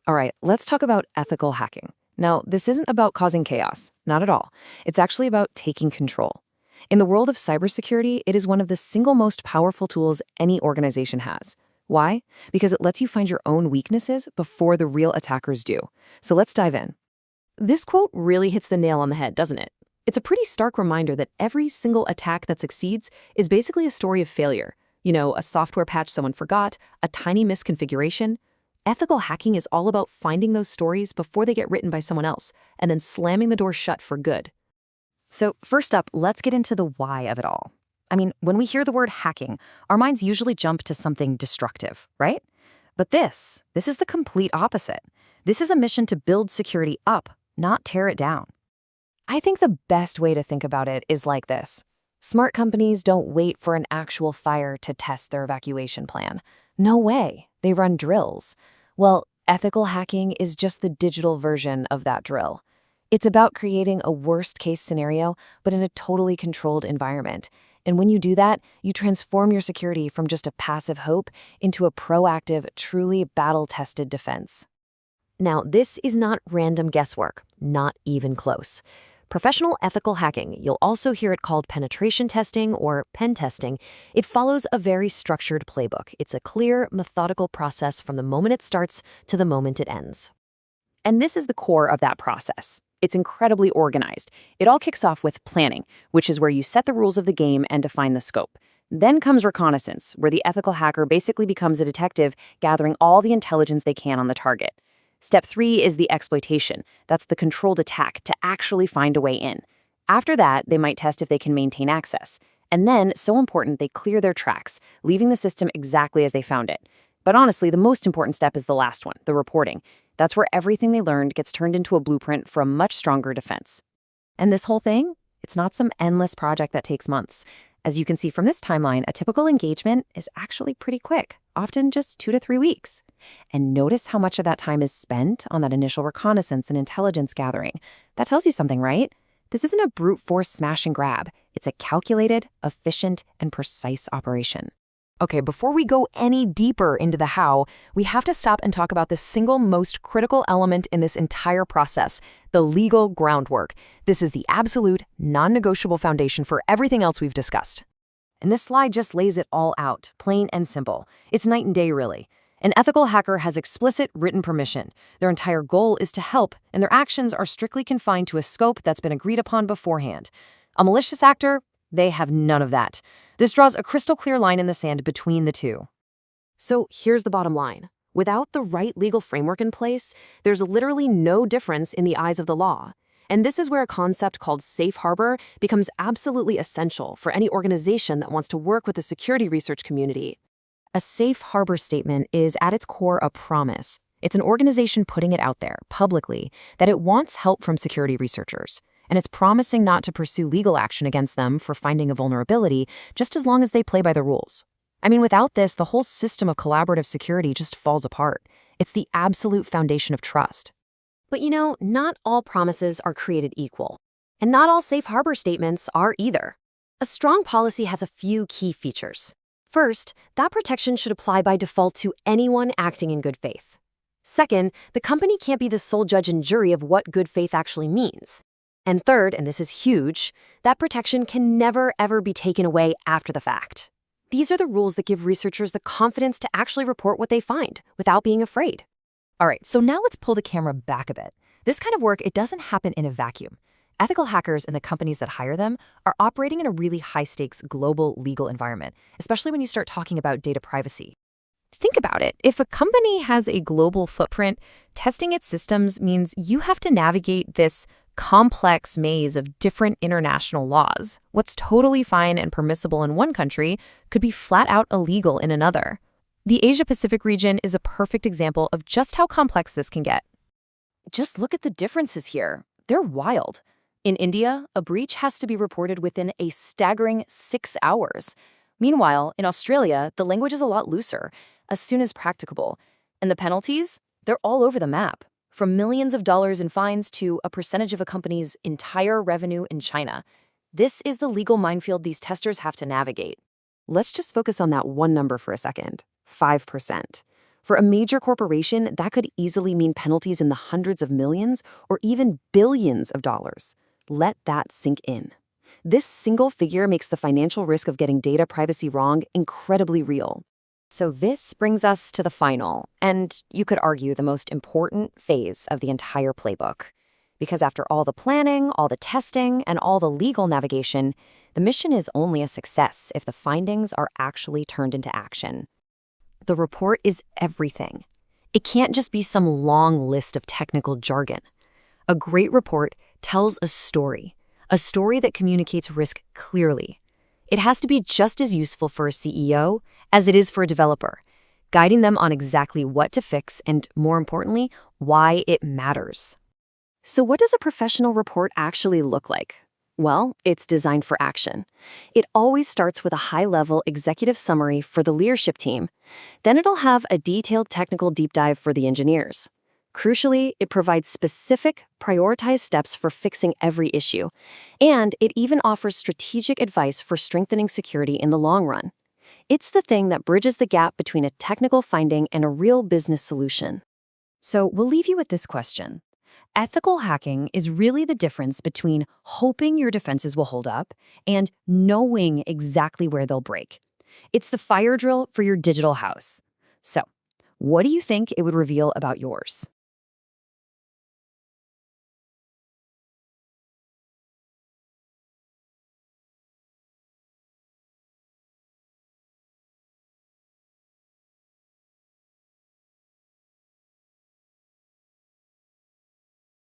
All right, let's talk about ethical hacking. Now, this isn't about causing chaos, not at all. It's actually about taking control. In the world of cybersecurity, it is one of the single most powerful tools any organization has. Why? Because it lets you find your own weaknesses before the real attackers do. So let's dive in. This quote really hits the nail on the head, doesn't it? It's a pretty stark reminder that every single attack that succeeds is basically a story of failure. A software patch someone forgot, a tiny misconfiguration. Ethical hacking is all about finding those stories before they get written by someone else, and then slamming the door shut for good. So first up, let's get into the why of it all. When we hear the word hacking, our minds usually jump to something destructive, right? But this is the complete opposite. This is a mission to build security up, not tear it down. I think the best way to think about it is like this. Smart companies don't wait for an actual fire to test their evacuation plan. No way. They run drills. Well, ethical hacking is just the digital version of that drill. It's about creating a worst-case scenario, but in a totally controlled environment. And when you do that, you transform your security from just a passive hope into a proactive, truly battle-tested defense. Now, this is not random guesswork, not even close. Professional ethical hacking, you'll also hear it called penetration testing or pen testing. It follows a very structured playbook. It's a clear, methodical process from the moment it starts to the moment it ends. And this is the core of that process. It's incredibly organized. It all kicks off with planning, which is where you set the rules of the game and define the scope. Then comes reconnaissance, where the ethical hacker basically becomes a detective, gathering all the intelligence they can on the target. Step 3 is the exploitation. That's the controlled attack to actually find a way in. After that, they might test if they can maintain access. And then, so important, they clear their tracks, leaving the system exactly as they found it. But honestly, the most important step is the last one, the reporting. That's where everything they learned gets turned into a blueprint for a much stronger defense. And this whole thing, it's not some endless project that takes months. As you can see from this timeline, a typical engagement is actually pretty quick, often just 2 to 3 weeks. And notice how much of that time is spent on that initial reconnaissance and intelligence gathering. That tells you something, right? This isn't a brute force smash and grab. It's a calculated, efficient, and precise operation. Okay, before we go any deeper into the how, we have to stop and talk about the single most critical element in this entire process, the legal groundwork. This is the absolute, non-negotiable foundation for everything else we've discussed. And this slide just lays it all out, plain and simple. It's night and day, really. An ethical hacker has explicit written permission. Their entire goal is to help, and their actions are strictly confined to a scope that's been agreed upon beforehand. A malicious actor? They have none of that. This draws a crystal clear line in the sand between the two. So here's the bottom line. Without the right legal framework in place, there's literally no difference in the eyes of the law. And this is where a concept called safe harbor becomes absolutely essential for any organization that wants to work with the security research community. A safe harbor statement is at its core a promise. It's an organization putting it out there, publicly, that it wants help from security researchers. And it's promising not to pursue legal action against them for finding a vulnerability, just as long as they play by the rules. Without this, the whole system of collaborative security just falls apart. It's the absolute foundation of trust. But not all promises are created equal. And not all safe harbor statements are either. A strong policy has a few key features. First, that protection should apply by default to anyone acting in good faith. Second, the company can't be the sole judge and jury of what good faith actually means. And third, and this is huge, that protection can never, ever be taken away after the fact. These are the rules that give researchers the confidence to actually report what they find without being afraid. All right, so now let's pull the camera back a bit. This kind of work, it doesn't happen in a vacuum. Ethical hackers and the companies that hire them are operating in a really high-stakes global legal environment, especially when you start talking about data privacy. Think about it. If a company has a global footprint, testing its systems means you have to navigate this complex maze of different international laws. What's totally fine and permissible in one country could be flat out illegal in another. The Asia-Pacific region is a perfect example of just how complex this can get. Just look at the differences here. They're wild. In India, a breach has to be reported within a staggering 6 hours. Meanwhile, in Australia, the language is a lot looser, as soon as practicable. And the penalties? They're all over the map. From millions of dollars in fines to a percentage of a company's entire revenue in China. This is the legal minefield these testers have to navigate. Let's just focus on that one number for a second, 5%. For a major corporation, that could easily mean penalties in the hundreds of millions or even billions of dollars. Let that sink in. This single figure makes the financial risk of getting data privacy wrong incredibly real. So this brings us to the final, and you could argue the most important phase of the entire playbook. Because after all the planning, all the testing, and all the legal navigation, the mission is only a success if the findings are actually turned into action. The report is everything. It can't just be some long list of technical jargon. A great report tells a story that communicates risk clearly. It has to be just as useful for a CEO as it is for a developer, guiding them on exactly what to fix and, more importantly, why it matters. So what does a professional report actually look like? Well, it's designed for action. It always starts with a high-level executive summary for the leadership team. Then it'll have a detailed technical deep dive for the engineers. Crucially, it provides specific, prioritized steps for fixing every issue. And it even offers strategic advice for strengthening security in the long run. It's the thing that bridges the gap between a technical finding and a real business solution. So we'll leave you with this question. Ethical hacking is really the difference between hoping your defenses will hold up and knowing exactly where they'll break. It's the fire drill for your digital house. So, what do you think it would reveal about yours?